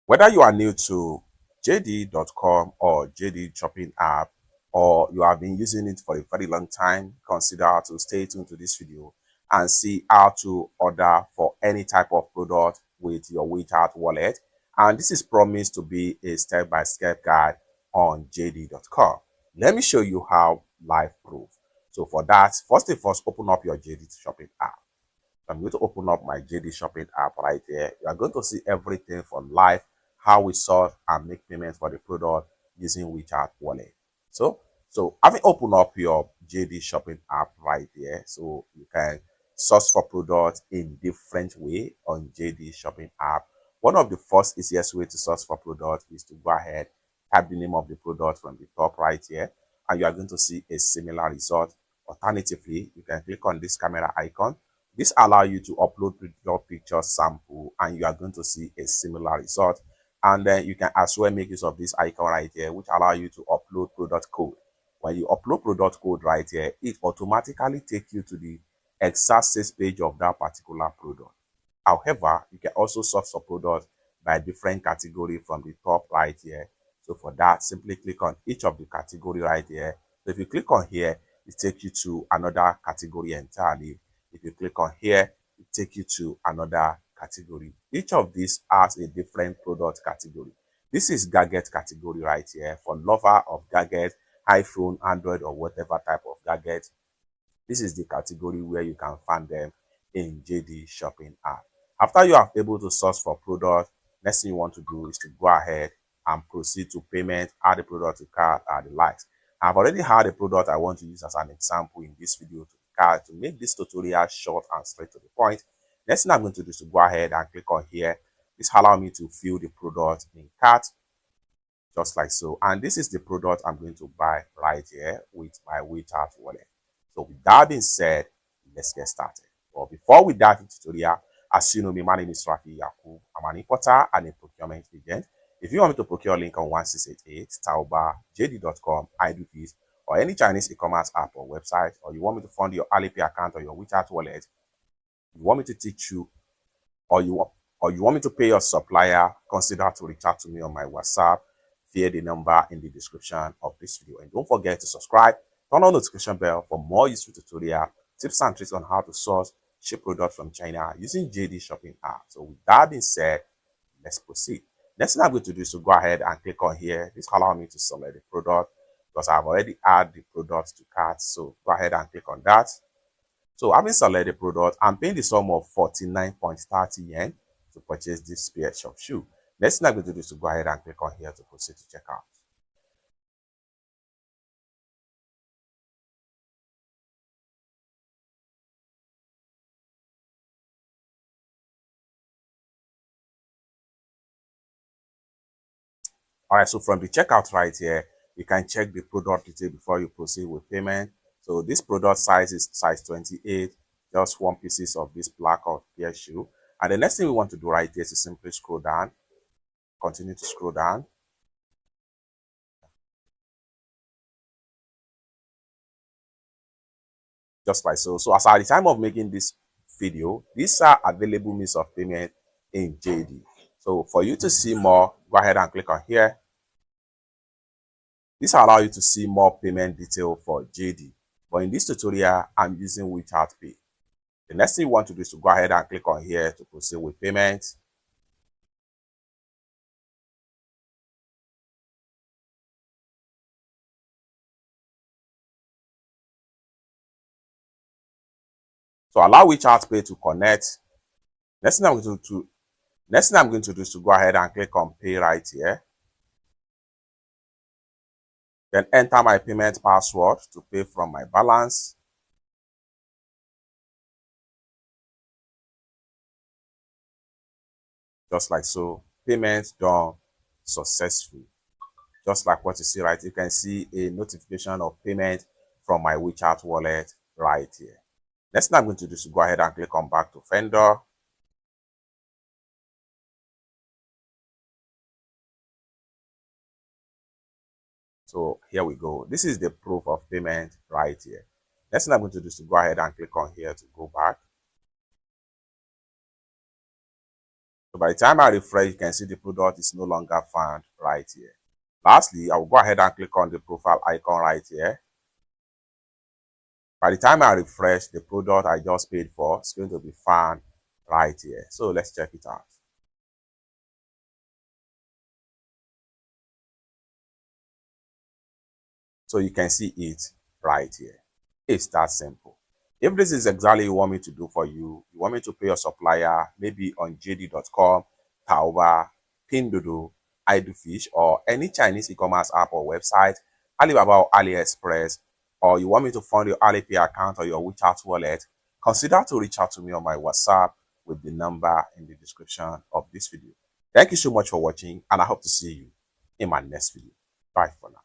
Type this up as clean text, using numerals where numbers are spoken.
Whether you are new to JD.com or JD shopping app, or you have been using it for a very long time, consider to stay tuned to this video and see how to order for any type of product with your WeChat wallet. And this is promised to be a step-by-step guide on JD.com. Let me show you how live proof. So for that, first and first, open up your JD shopping app. I'm going to open up my JD shopping app right here. You are going to see everything from live, how we sort and make payments for the product using WeChat wallet. So having opened up your JD shopping app right there, so you can source for products in different way on JD shopping app. One of the first easiest way to source for product is to go ahead, type the name of the product from the top right here, and you are going to see a similar result. Alternatively, you can click on this camera icon. This allows you to upload your picture sample and you are going to see a similar result. And then you can as well make use of this icon right here, which allow you to upload product code. When you upload product code right here, it automatically takes you to the exact sales page of that particular product. However, you can also source for product by different category from the top right here. So for that, simply click on each of the category right here. So if you click on here, it takes you to another category entirely. If you click on here, it takes you to another category. Each of these has a different product category. This is gadget category right here for lover of gadget, iPhone, Android, or whatever type of gadget. This is the category where you can find them in JD shopping app. After you are able to source for product, next thing you want to do is to go ahead and proceed to payment, add the product to cart, and the likes. I've already had a product I want to use as an example in this video to cart to make this tutorial short and straight to the point. Next thing I'm going to do is to go ahead and click on here. This allows me to fill the product in cart, just like so. And this is the product I'm going to buy right here with my WeChat wallet. So with that being said, let's get started. But before we dive into tutorial, as you know me, my name is Rafi Yakub. I'm an importer and a procurement agent. If you want me to procure link on 1688, Taoba, JD.com, IDPs, or any Chinese e-commerce app or website, or you want me to fund your Alipay account or your WeChat wallet, you want me to teach you, or you want me to pay your supplier, consider to reach out to me on my WhatsApp via the number in the description of this video. And don't forget to subscribe, turn on the notification bell for more useful tutorial, tips and tricks on how to source ship products from China using JD shopping app. So with that being said, let's proceed. Next thing I'm going to do is to go ahead and click on here. This allows me to select the product because I've already added the product to cart. So go ahead and click on that. So having selected the product, I'm paying the sum of 49.30 yen to purchase this pair of shoe. Next thing I'm going to do is to go ahead and click on here to proceed to check out. All right, so from the checkout right here, you can check the product detail before you proceed with payment. So this product size is size 28, just one piece of this black or pair shoe. And the next thing we want to do right here is to simply scroll down, continue to scroll down. Just like so. So as at the time of making this video, these are available means of payment in JD. So for you to see more, go ahead and click on here. This will allow you to see more payment detail for JD. But in this tutorial, I'm using WeChat Pay. The next thing you want to do is to go ahead and click on here to proceed with payment. So allow WeChat Pay to connect. Next thing I'm going to do is to go ahead and click on Pay right here. Then enter my payment password to pay from my balance. Just like so, payment done successfully. Just like what you see right, you can see a notification of payment from my WeChat wallet right here. Next thing I'm going to do is to go ahead and click on back to vendor. So here we go. This is the proof of payment right here. Next thing I'm going to do is to go ahead and click on here to go back. So by the time I refresh, you can see the product is no longer found right here. Lastly, I will go ahead and click on the profile icon right here. By the time I refresh, the product I just paid for is going to be found right here. So let's check it out. So you can see it right here. It's that simple. If this is exactly what you want me to do for you, you want me to pay your supplier, maybe on JD.com, Taoba, Pinduoduo, Idofish, or any Chinese e-commerce app or website, Alibaba or AliExpress, or you want me to fund your Alipay account or your WeChat wallet, consider to reach out to me on my WhatsApp with the number in the description of this video. Thank you so much for watching, and I hope to see you in my next video. Bye for now.